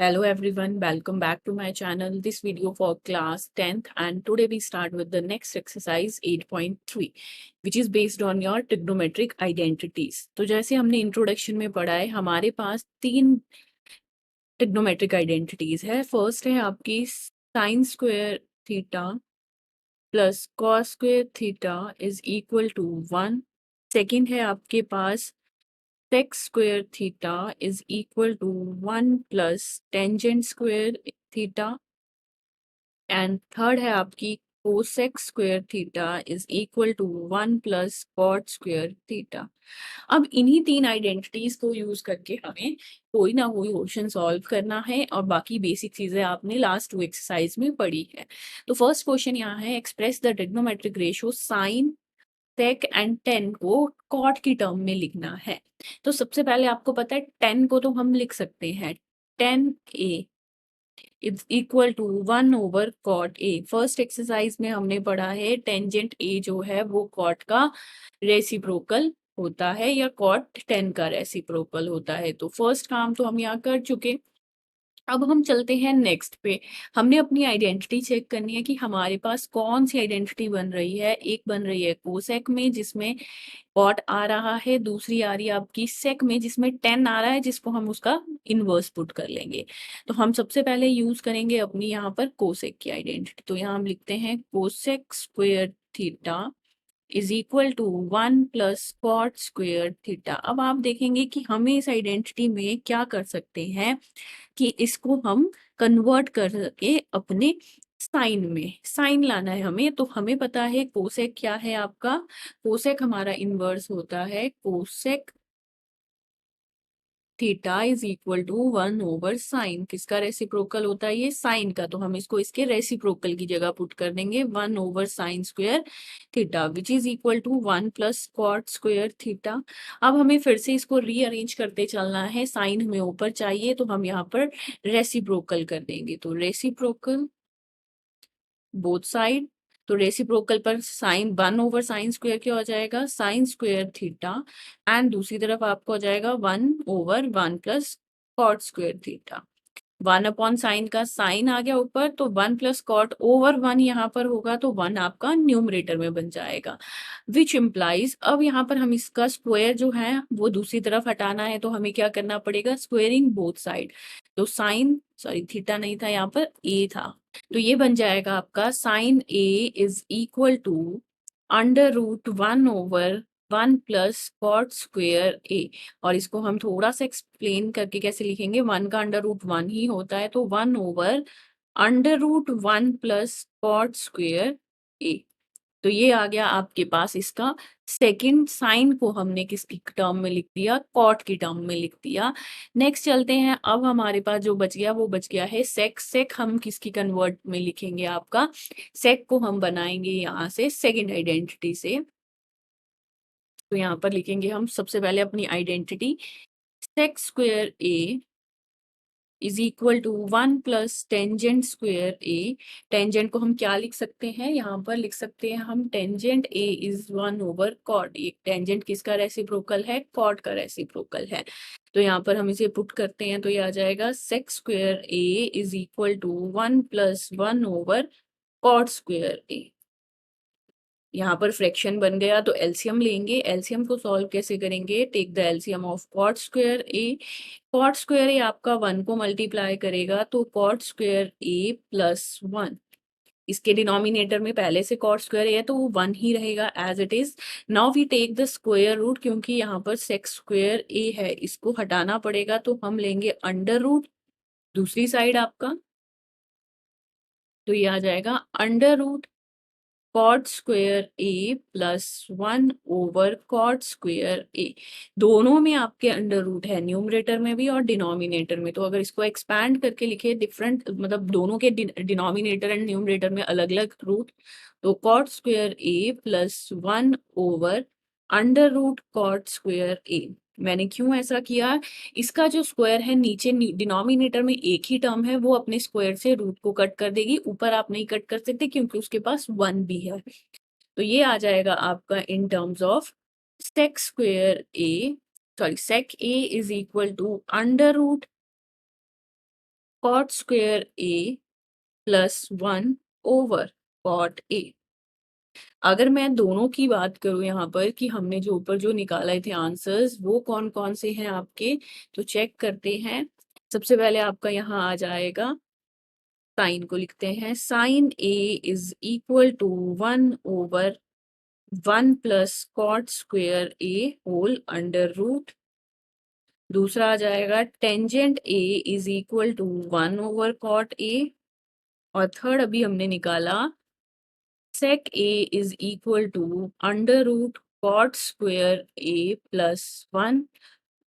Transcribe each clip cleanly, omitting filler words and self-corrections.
Hello everyone, welcome back to my channel. This video for class 10th and today we start with the next exercise 8.3 which is based on your trigonometric identities. तो जैसे हमने introduction में पढ़ा है हमारे पास तीन trigonometric identities है। First है आपकी sine square theta plus cos square theta is equal to 1। Second है आपके पास sec square theta is equal to 1 plus tangent square theta and third है आपकी cosec square theta is equal to 1 plus cot square theta। अब इन्हीं तीन identities को use करके हमें कोई ना कोई क्वेश्चन सॉल्व करना है और बाकी बेसिक चीजें आपने लास्ट टू एक्सरसाइज में पढ़ी है। तो फर्स्ट क्वेश्चन यहाँ है express the trigonometric ratio sine sec and tan को कॉट की टर्म में लिखना है। तो सबसे पहले आपको पता है टेन को तो हम लिख सकते हैं 10a is equal to 1 over cot a. First exercise में हमने पढ़ा है टेंजेंट ए जो है वो कॉट का रेसिप्रोकल होता है या कॉट 10 का रेसिप्रोकल होता है। तो फर्स्ट काम तो हम यहाँ कर चुके। अब हम चलते हैं नेक्स्ट पे। हमने अपनी आइडेंटिटी चेक करनी है कि हमारे पास कौन सी आइडेंटिटी बन रही है। एक बन रही है कोसेक में जिसमें कॉट आ रहा है, दूसरी आ रही है आपकी सेक में जिसमें 10 आ रहा है जिसको हम उसका इनवर्स पुट कर लेंगे। तो हम सबसे पहले यूज करेंगे अपनी यहाँ पर कोसेक की आइडेंटिटी। तो यहाँ हम लिखते हैं cosec square theta is equal to 1 plus cot square theta. अब आप देखेंगे कि हमें इस आइडेंटिटी में क्या कर सकते हैं कि इसको हम कन्वर्ट कर सके अपने साइन में। साइन लाना है हमें, तो हमें पता है कोसेक क्या है आपका। कोसेक हमारा इनवर्स होता है cosec theta is equal to 1 over sine. किसका रेसिप्रोकल होता है ये, साइन का। तो हम इसको इसके रेसिप्रोकल की जगह पुट कर देंगे 1 over sine square theta which is equal to 1 plus cot square theta. अब हमें फिर से इसको रीअरेंज करते चलना है। साइन हमें ऊपर चाहिए तो हम यहाँ पर रेसिप्रोकल कर देंगे। तो रेसिप्रोकल बोथ साइड। तो रेसिप्रोकल पर साइन 1 ओवर साइन स्क्वायर क्या हो जाएगा, साइन स्क्वायर थीटा एंड दूसरी तरफ आपको हो जाएगा 1 over 1 plus cot square theta. 1 upon sine का साइन आ गया ऊपर तो 1 प्लस कॉट ओवर 1 यहाँ पर होगा तो 1 आपका न्यूमरेटर में बन जाएगा विच इम्प्लाइज। अब यहाँ पर हम इसका स्क्वायर जो है वो दूसरी तरफ हटाना है तो हमें क्या करना पड़ेगा, स्क्वेयरिंग बोथ साइड। तो साइन सॉरी थीटा नहीं था यहाँ पर ए था, तो ये बन जाएगा आपका sine A is equal to under root 1 over 1 plus cot square A. और इसको हम थोड़ा सा एक्सप्लेन करके कैसे लिखेंगे, 1 का अंडर रूट 1 ही होता है तो 1 over under root 1 plus cot square A. तो ये आ गया आपके पास इसका सेकंड। साइन को हमने किसकी टर्म में लिख दिया, कॉट की टर्म में लिख दिया। नेक्स्ट चलते हैं। अब हमारे पास जो बच गया वो बच गया है सेक। सेक हम किसकी कन्वर्ट में लिखेंगे, आपका सेक को हम बनाएंगे यहाँ से सेकंड आइडेंटिटी से। तो यहाँ पर लिखेंगे हम सबसे पहले अपनी identity sec square A is equal to 1 plus tangent square a. Tangent को हम क्या लिख सकते हैं, यहाँ पर लिख सकते हैं हम tangent A is 1 over cot. एक टेंजेंट किसका रेसिप्रोकल है, कॉट का रेसिप्रोकल है। तो यहाँ पर हम इसे पुट करते हैं तो ये आ जाएगा sec square A is equal to 1 plus 1 over cot square A. यहाँ पर फ्रैक्शन बन गया तो एलसीएम लेंगे। एलसीएम को सॉल्व कैसे करेंगे, take the LCM of cot square A. Cot square A आपका 1 को मल्टीप्लाई करेगा तो कॉट स्क्वायर ए प्लस 1। इसके डिनोमिनेटर में पहले से कॉट स्क्वायर ए है तो वो 1 ही रहेगा as it is. Now we take the square root, क्योंकि यहाँ पर सेक स्क्वायर ए है इसको हटाना पड़ेगा तो हम लेंगे अंडर रूट दूसरी साइड आपका। तो ये आ जाएगा अंडर रूट कॉट स्क्वायर ए प्लस 1 ओवर कॉट स्क्वायर ए। दोनों में आपके अंडर रूट है, न्यूमरेटर में भी और डिनोमिनेटर में। तो अगर इसको एक्सपैंड करके लिखे डिफरेंट, मतलब दोनों के डिनोमिनेटर एंड न्यूमरेटर में अलग अलग रूट, तो cot square A plus 1 over under root cot square A. मैंने क्यों ऐसा किया, इसका जो स्क्वायर है नीचे डिनोमिनेटर में एक ही टर्म है, वो अपने स्क्वायर से रूट को कट कर देगी। ऊपर आप नहीं कट कर सकते क्योंकि उसके पास 1 भी है। तो ये आ जाएगा आपका in terms of sec square a sorry sec A is equal to under root cot square A plus 1 over cot a. अगर मैं दोनों की बात करूं यहाँ पर कि हमने जो ऊपर जो निकाले थे आंसर्स वो कौन कौन से हैं आपके, तो चेक करते हैं। सबसे पहले आपका यहाँ आ जाएगा, साइन को लिखते हैं, sine A is equal to 1/1 plus cot square A whole under root. दूसरा आ जाएगा, tangent A is equal to 1/कॉट ए। और थर्ड अभी हमने निकाला, sec a is equal to under root cot square a plus 1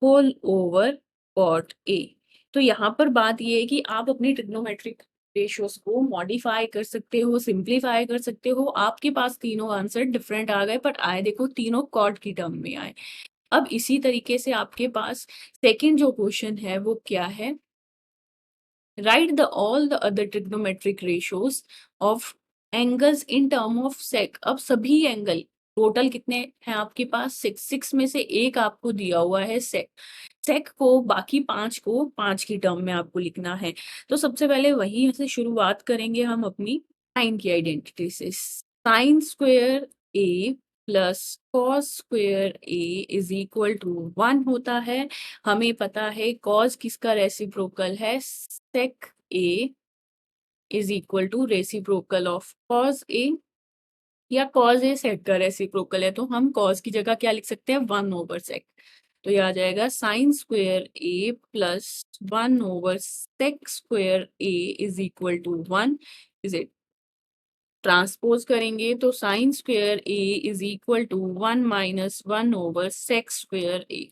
whole over cot a। तो यहाँ पर बात ये है कि आप अपनी ट्रिग्नोमेट्रिक रेशियोज को मॉडिफाई कर सकते हो, सिंप्लीफाई कर सकते हो। आपके पास तीनों आंसर डिफरेंट आ गए, बट आए देखो तीनों कॉट की टर्म में आए। अब इसी तरीके से आपके पास सेकेंड जो क्वेश्चन है वो क्या है, write the all the other trigonometric ratios of angles in term of sec. अब सभी एंगल टोटल कितने हैं आपके पास, 6 में से एक आपको दिया हुआ है सेक। सेक को बाकी 5 को 5 की टर्म में आपको लिखना है। तो सबसे पहले वहीं से शुरुआत करेंगे हम अपनी साइन की आइडेंटिटी से। Sine square A plus cos square A is equal to 1 होता है। हमें पता है कॉस किसका रेसिप्रोकल है, sec A is equal to reciprocal of cos A, या कॉस ए सेक का रेसिप्रोकल है तो हम कॉस की जगह क्या लिख सकते हैं, 1/सेक। तो ये आ जाएगा साइन स्क्वेयर ए प्लस 1/सेक square A is equal to 1। Is it transpose करेंगे तो sine square A is equal to 1 minus 1/सेक square A,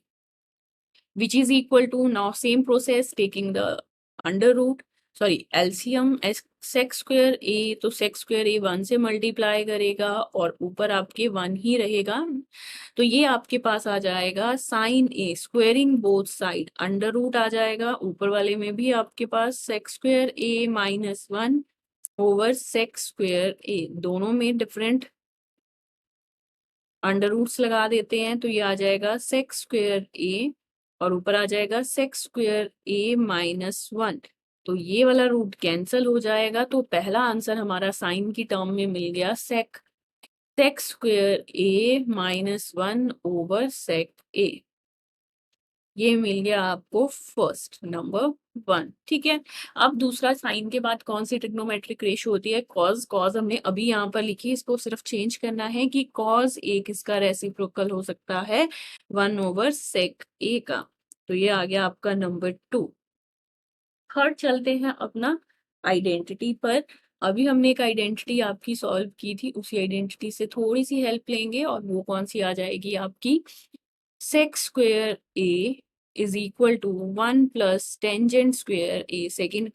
which is equal to, now same process, taking the under root, sorry LCM sec square A, तो sec square ए 1 से multiply करेगा और ऊपर आपके 1 ही रहेगा। तो ये आपके पास आ जाएगा sine A squaring both side, under root आ जाएगा, ऊपर वाले में भी आपके पास सेक स्क्वेयर ए माइनस 1/सेक स्क्वेयर ए, दोनों में डिफरेंट अंडर रूट्स लगा देते हैं। तो ये आ जाएगा सेक स्क्वेयर ए और ऊपर आ जाएगा सेक स्क्वेयर ए माइनस 1। तो ये वाला रूट कैंसल हो जाएगा। तो पहला आंसर हमारा साइन की टर्म में मिल गया सेक स्क्वेयर ए माइनस 1/सेक ए। ये मिल गया आपको फर्स्ट नंबर 1। ठीक है, अब दूसरा साइन के बाद कौन सी ट्रिग्नोमेट्रिक रेशियो होती है, कॉज। कॉज हमने अभी यहाँ पर लिखी, इसको सिर्फ चेंज करना है कि कॉज ए किसका रेसिप्रोकल हो सकता है, 1/सेक ए का। तो ये आ गया आपका नंबर 2। थर्ड चलते हैं अपना आइडेंटिटी पर। अभी हमने एक आइडेंटिटी आपकी सॉल्व की थी, उसी आइडेंटिटी से थोड़ी सी हेल्प लेंगे और वो कौन सी आ जाएगी आपकी, sec square A is equal to 1 plus tangent square a. Second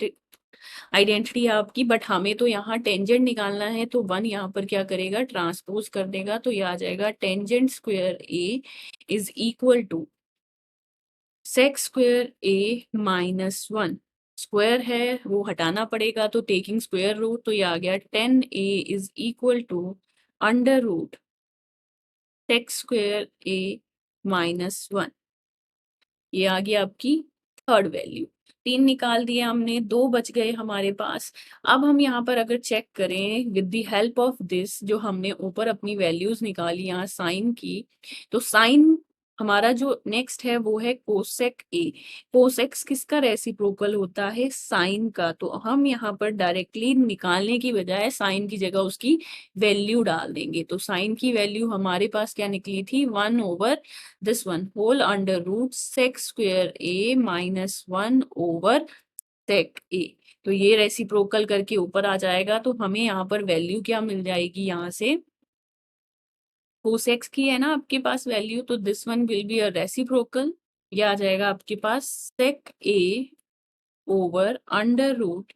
identity है आपकी, बट हमें तो यहाँ टेंजेंट निकालना है तो 1 यहाँ पर क्या करेगा, ट्रांसपोज कर देगा। तो ये आ जाएगा tangent square A is equal to sec square A minus 1। Square है वो हटाना पड़ेगा तो टेकिंग स्क्वायर रूट, तो ये आ गया 10a is equal to under root sec square A minus 1। ये आ गया आपकी थर्ड वैल्यू। 3 निकाल दिए हमने, 2 बच गए हमारे पास। अब हम यहाँ पर अगर चेक करें with the help of this, जो हमने ऊपर अपनी वैल्यूज निकाली यहाँ साइन की, तो साइन हमारा जो नेक्स्ट है वो है कोसेक ए। कोसेक्स किसका रेसिप्रोकल होता है, साइन का। तो हम यहाँ पर डायरेक्टली निकालने की बजाय साइन की जगह उसकी वैल्यू डाल देंगे। तो साइन की वैल्यू हमारे पास क्या निकली थी, 1/this 1 whole under root sec square ए माइनस 1/सेक ए। तो ये रेसिप्रोकल करके ऊपर आ जाएगा। तो हमें यहाँ पर वैल्यू क्या मिल जाएगी, यहाँ से कोसेक्स की है ना आपके पास वैल्यू, तो this 1 will be a reciprocal. ये आ जाएगा आपके पास सेक ए over under root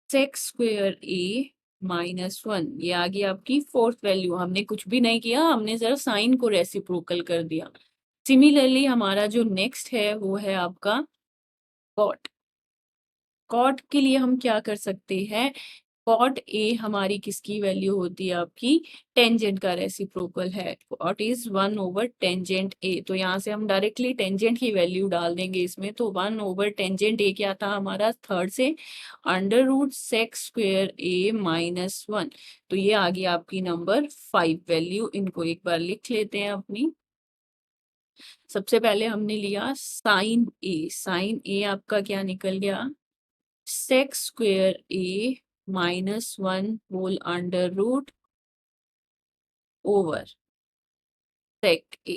sec square ए माइनस 1। ये आ गई आपकी फोर्थ वैल्यू। हमने कुछ भी नहीं किया, हमने जरा साइन को रेसिप्रोकल कर दिया। सिमिलरली हमारा जो नेक्स्ट है वो है आपका कॉट। कॉट के लिए हम क्या कर सकते हैं, कॉट ए हमारी किसकी वैल्यू होती है, आपकी टेंजेंट का रेसिप्रोकल है, कॉट इज 1/टेंजेंट ए। तो यहाँ से हम डायरेक्टली टेंजेंट की वैल्यू डाल देंगे इसमें। तो 1/टेंजेंट ए क्या था हमारा थर्ड से, √sec² a -1। तो ये आ गई आपकी नंबर 5 वैल्यू। इनको एक बार लिख लेते हैं अपनी। सबसे पहले हमने लिया साइन ए आपका क्या निकल गया, sec² a -1 whole under root over sec a।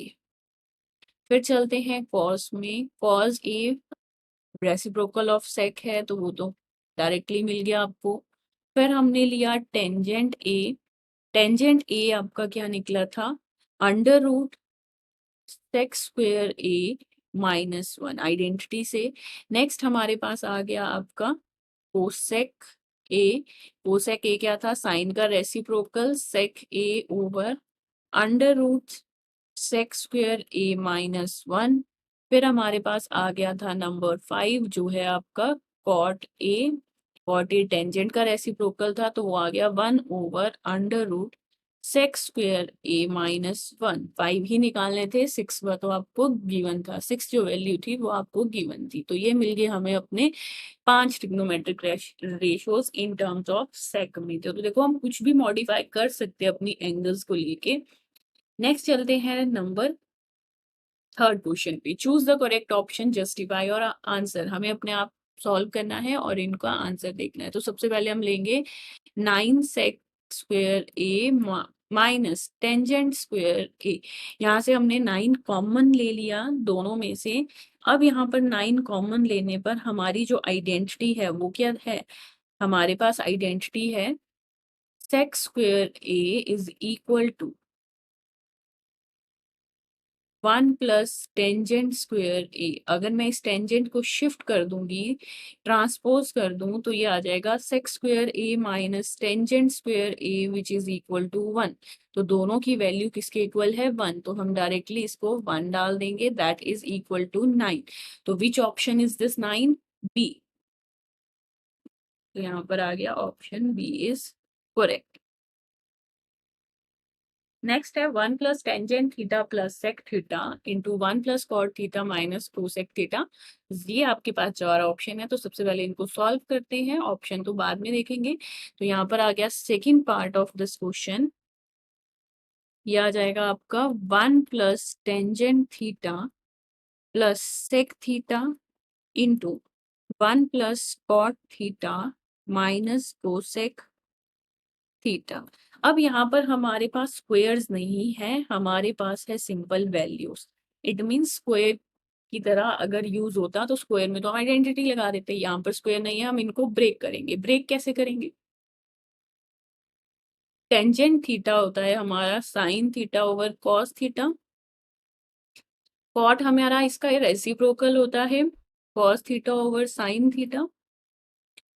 फिर चलते हैं कॉस में, cos a reciprocal of sec है तो वो तो डायरेक्टली मिल गया आपको। फिर हमने लिया टेंजेंट ए आपका क्या निकला था, under root sec² a -1 identity से। नेक्स्ट हमारे पास आ गया आपका कोसेक ए। कोसेक ए क्या था, साइन का reciprocal sec A over under root sec² a -1। फिर हमारे पास आ गया था नंबर 5 जो है आपका cot a. Cot a tangent का रेसिप्रोकल था तो वो आ गया 1/अंडर रूट sec² a -1। 5 ही निकालने थे, 6 तो आपको गिवन था, 6 जो वैल्यू थी वो आपको गिवन थी। तो ये मिल गए हमें अपने 5 trigonometric ratios in terms of sec में। तो देखो हम कुछ भी मॉडिफाई कर सकते हैं अपनी एंगल्स को लेके। नेक्स्ट चलते हैं नंबर थर्ड क्वेश्चन पे। Choose the correct option, justify और आंसर। हमें अपने आप सॉल्व करना है और इनका आंसर देखना है। तो सबसे पहले हम लेंगे 9sec² a माइनस टेंजेंट² a। यहाँ से हमने 9 कॉमन ले लिया दोनों में से। अब यहाँ पर 9 कॉमन लेने पर हमारी जो आइडेंटिटी है वो क्या है, हमारे पास आइडेंटिटी है sec² a is equal to 1 + tangent square a। अगर मैं इस टेंजेंट को शिफ्ट कर दूंगी, ट्रांसपोज कर दूं, तो ये आ जाएगा sec² a - tangent square a which is equal to 1। तो दोनों की वैल्यू किसके इक्वल है, 1। तो हम डायरेक्टली इसको 1 डाल देंगे, दैट इज इक्वल टू 9। तो which option is this, 9 B. तो यहाँ पर आ गया option B is correct. Next है 1 + tangent theta + sec theta into 1 + cot theta minus cosec theta. ये आपके पास 4 ऑप्शन है। तो सबसे पहले इनको सॉल्व करते हैं, ऑप्शन तो बाद में देखेंगे। तो यहाँ पर आ गया second part of this question. ये आ जाएगा आपका 1 + tangent theta + sec theta into 1 + cot theta minus cosec theta. अब यहाँ पर हमारे पास स्क्वेयर्स नहीं है, हमारे पास है simple values. It means square की तरह अगर यूज होता तो स्क्वेयर में तो हम आइडेंटिटी लगा देते, यहाँ पर स्क्वेयर नहीं है, हम इनको ब्रेक करेंगे। ब्रेक कैसे करेंगे, टेंजेंट थीटा होता है हमारा sine theta over cos theta. Cot हमारा इसका रेसिप्रोकल होता है cos theta over sine theta.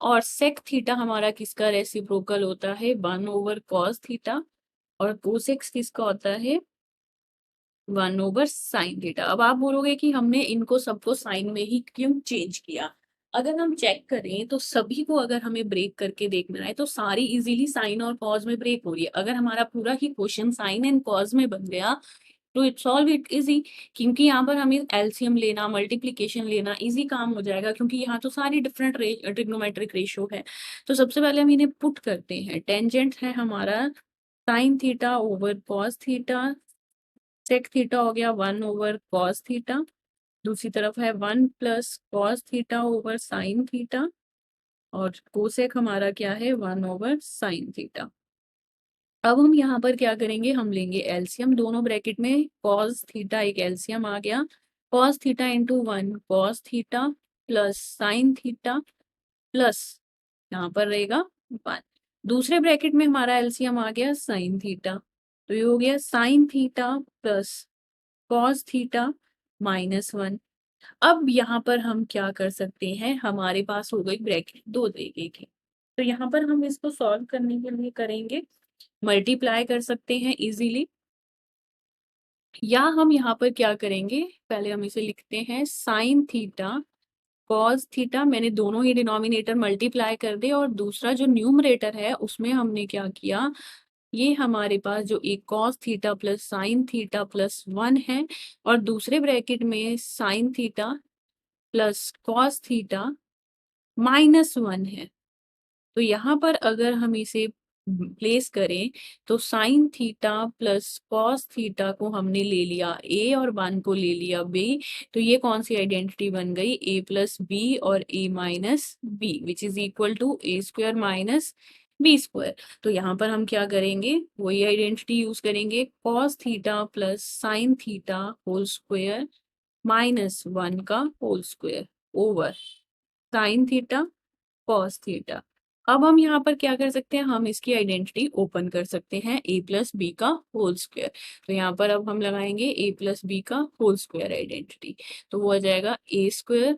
और सेक थीटा हमारा किसका रेसिप्रोकल होता है, 1/कॉस थीटा। और कोसेक्स किसका होता है, 1/साइन थीटा। अब आप बोलोगे कि हमने इनको सबको साइन में ही क्यों चेंज किया। अगर हम चेक करें तो सभी को अगर हमें ब्रेक करके देखना है तो सारी इजीली साइन और कॉज में ब्रेक हो रही है। अगर हमारा पूरा ही क्वेश्चन साइन एंड कॉज में बन गया तो इट सॉल्व इट इजी, क्योंकि यहाँ पर हमें एलसीएम लेना, मल्टीप्लीकेशन लेना इजी काम हो जाएगा, क्योंकि यहाँ तो सारी डिफरेंट ट्रिग्नोमेट्रिक रेशियो है। तो सबसे पहले हम इन्हें पुट करते हैं। टेंजेंट है हमारा sine theta over cos theta, sec theta हो गया 1/कॉस थीटा। दूसरी तरफ है 1 + cos theta over sine theta. और कोसेक हमारा क्या है, 1/साइन थीटा। अब हम यहाँ पर क्या करेंगे, हम लेंगे एलसीएम दोनों ब्रैकेट में। कॉस थीटा एक एलसीएम आ गया, cos theta into 1 cos theta plus sine theta plus यहाँ पर रहेगा 1। दूसरे ब्रैकेट में हमारा एलसीएम आ गया साइन थीटा। तो ये हो गया sine theta plus cos theta -1। अब यहाँ पर हम क्या कर सकते हैं, हमारे पास हो गई ब्रैकेट दो तरीके की। तो यहाँ पर हम इसको सॉल्व करने के लिए करेंगे, मल्टीप्लाई कर सकते हैं इजीली, या हम यहाँ पर क्या करेंगे, पहले हम इसे लिखते हैं साइन थीटा कॉस थीटा, मैंने दोनों ही डिनोमिनेटर मल्टीप्लाई कर दिए और दूसरा जो न्यूमरेटर है उसमें हमने क्या किया, ये हमारे पास जो एक cos theta plus sine theta plus 1 है और दूसरे ब्रैकेट में sine theta plus cos theta -1 है। तो यहाँ पर अगर हम इसे प्लेस करें तो sine theta plus cos theta को हमने ले लिया ए और 1 को ले लिया बी, तो ये कौन सी आइडेंटिटी बन गई, ए प्लस बी और A minus B which is equal to A square minus B square. तो यहाँ पर हम क्या करेंगे, वही आइडेंटिटी यूज करेंगे, cos theta plus sine theta whole square -1 का whole square over sine theta cos theta. अब हम यहाँ पर क्या कर सकते हैं, हम इसकी आइडेंटिटी ओपन कर सकते हैं, ए प्लस बी का होल स्क्वायर। तो यहाँ पर अब हम लगाएंगे ए प्लस बी का होल स्क्वायर आइडेंटिटी, तो वो आ जाएगा A square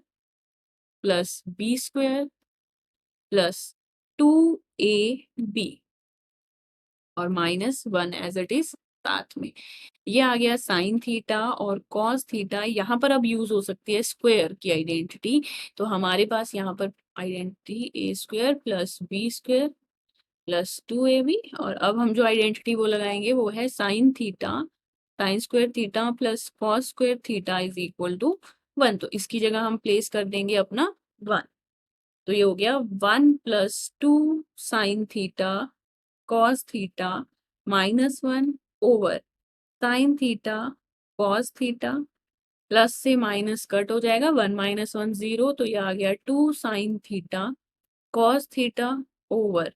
plus B square plus 2ab और -1 एज इट इज साथ में। ये आ गया साइन थीटा और कॉस थीटा, यहाँ पर अब यूज हो सकती है स्क्वायर की आइडेंटिटी। तो हमारे पास यहाँ पर identity A square plus B square plus 2ab और अब हम जो आइडेंटिटी वो लगाएंगे वो है sine theta sine square theta plus cos square theta is equal to 1। तो इसकी जगह हम प्लेस कर देंगे अपना 1। तो ये हो गया 1 plus 2 sign theta cos theta -1 over sine theta cos theta, plus से माइनस कट हो जाएगा, 1 - 1 0, तो ये आ गया 2 sign theta cos theta over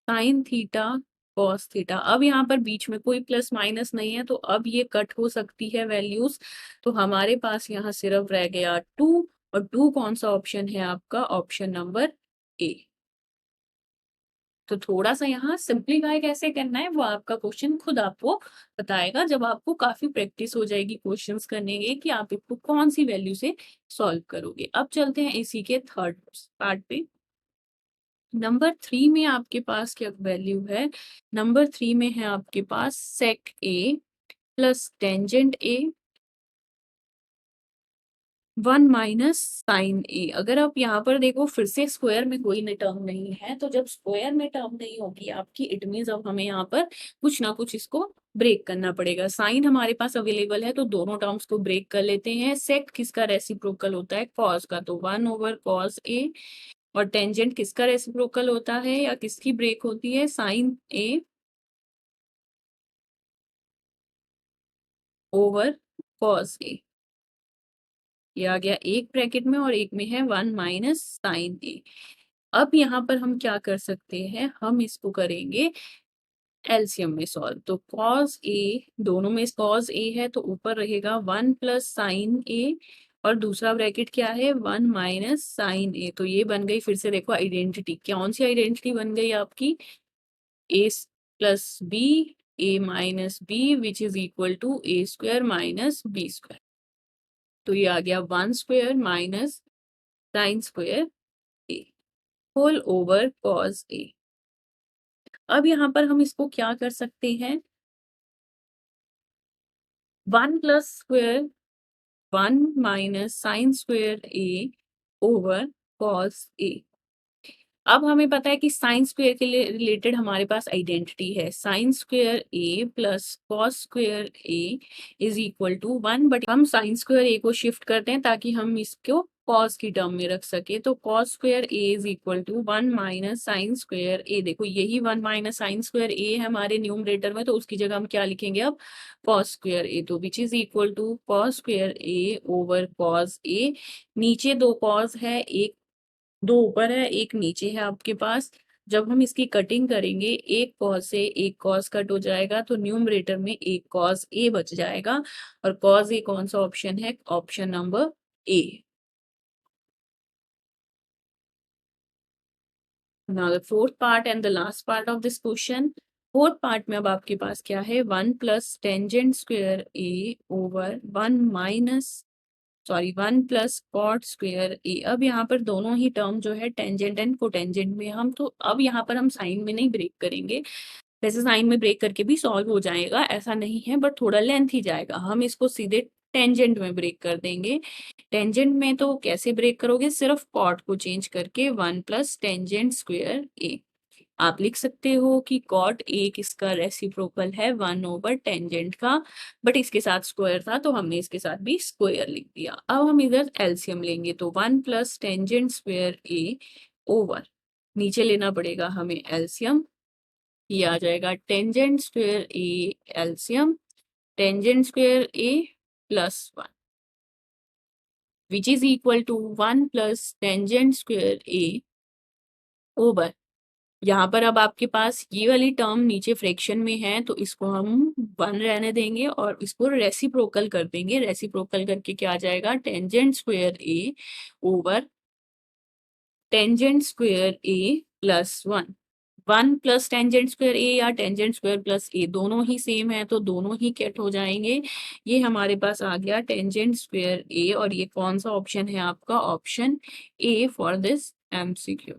sine theta cos theta. अब यहाँ पर बीच में कोई प्लस माइनस नहीं है तो अब ये कट हो सकती है वैल्यूज, तो हमारे पास यहाँ सिर्फ रह गया 2 और 2 कौन सा ऑप्शन है आपका, ऑप्शन नंबर ए। तो थोड़ा सा यहाँ सिंप्लीफाई कैसे करना है वो आपका क्वेश्चन खुद आपको बताएगा जब आपको काफी प्रैक्टिस हो जाएगी क्वेश्चंस करने की कि आप इसको कौन सी वैल्यू से सॉल्व करोगे। अब चलते हैं इसी के थर्ड पार्ट पे। नंबर 3 में आपके पास क्या वैल्यू है, नंबर 3 में है आपके पास sec A plus tangent A 1 minus sine A. अगर आप यहाँ पर देखो फिर से स्क्वायर में कोई टर्म नहीं है, तो जब स्क्वायर में टर्म नहीं होगी आपकी इट मीन्स अब हमें यहाँ पर कुछ ना कुछ इसको ब्रेक करना पड़ेगा। साइन हमारे पास अवेलेबल है तो दोनों टर्म्स को ब्रेक कर लेते हैं। सेक किसका रेसिप्रोकल होता है, कॉस का, तो 1 ओवर कॉस ए, और टेंजेंट किसका रेसिप्रोकल होता है या किसकी ब्रेक होती है, साइन ए ओवर कॉस ए। ये आ गया एक ब्रैकेट में और एक में है 1 माइनस साइन ए। अब यहाँ पर हम क्या कर सकते हैं, हम इसको करेंगे एलसीएम में सॉल्व। तो कॉस ए, दोनों में कॉस ए है तो ऊपर रहेगा 1 प्लस साइन ए और दूसरा ब्रैकेट क्या है 1 माइनस साइन ए। तो ये बन गई फिर से देखो आइडेंटिटी, कौन सी आइडेंटिटी बन गई आपकी, A plus B A minus B which is equal to A square minus B square. तो ये आ गया 1 square minus sine square A whole over cos A. अब यहाँ पर हम इसको क्या कर सकते हैं, 1 plus square 1 minus sine square A over cos A. अब हमें पता है कि साइन स्क्वायर के लिए रिलेटेड हमारे पास आइडेंटिटी है, sine square A plus cos square A is equal to 1, but हम साइन स्क्वायर ए को शिफ्ट करते हैं ताकि हम इसको कॉस की टर्म में रख सके। तो cos square A is equal to 1 minus sine square A, देखो यही 1 माइनस साइन स्क्वायर ए है हमारे न्यूमरेटर में, तो उसकी जगह हम क्या लिखेंगे अब, कॉस स्क्वायर ए, तो which is equal to cos square A over cos A. नीचे दो कॉस है, एक दो ऊपर है एक नीचे है आपके पास। जब हम इसकी कटिंग करेंगे एक कॉस से एक कॉस कट हो जाएगा तो न्यूमरेटर में एक कॉस ए बच जाएगा, और कॉस ए कौन सा ऑप्शन है, option number A. Now the fourth part and the last part of this question. Fourth part में अब आपके पास क्या है, 1 plus tangent square A over 1 minus 1 plus cot square A. अब यहाँ पर दोनों ही टर्म जो है टेंजेंट एंड कोटेंजेंट में हम, तो अब यहाँ पर हम साइन में नहीं ब्रेक करेंगे, वैसे साइन में ब्रेक करके भी सॉल्व हो जाएगा ऐसा नहीं है, बट थोड़ा लेंथ ही जाएगा। हम इसको सीधे टेंजेंट में ब्रेक कर देंगे। टेंजेंट में तो कैसे ब्रेक करोगे, सिर्फ कॉट को चेंज करके 1 + टेंजेंट स्क्वायर ए। आप लिख सकते हो कि कॉट ए किसका रेसिप्रोकल है, 1/टेंजेंट का, बट इसके साथ स्क्वायर था तो हमने इसके साथ भी स्क्वायर लिख दिया। अब हम इधर एलसीएम लेंगे तो 1 + टेंजेंट स्क्वायर ए ओवर, नीचे लेना पड़ेगा हमें एलसीएम, ये आ जाएगा tangent square a LCM tangent square a +1 which is equal to 1 + tangent square A over. यहाँ पर अब आपके पास ये वाली टर्म नीचे फ्रैक्शन में है तो इसको हम 1 रहने देंगे और इसको रेसिप्रोकल कर देंगे। रेसिप्रोकल करके क्या आ जाएगा, tangent square A over tangent square a +1। 1 + tangent square ए या टेंजेंट स्क्वायर प्लस ए दोनों ही सेम है तो दोनों ही कट हो जाएंगे। ये हमारे पास आ गया टेंजेंट स्क्वायर ए और ये कौन सा ऑप्शन है आपका, option A for this MCQ.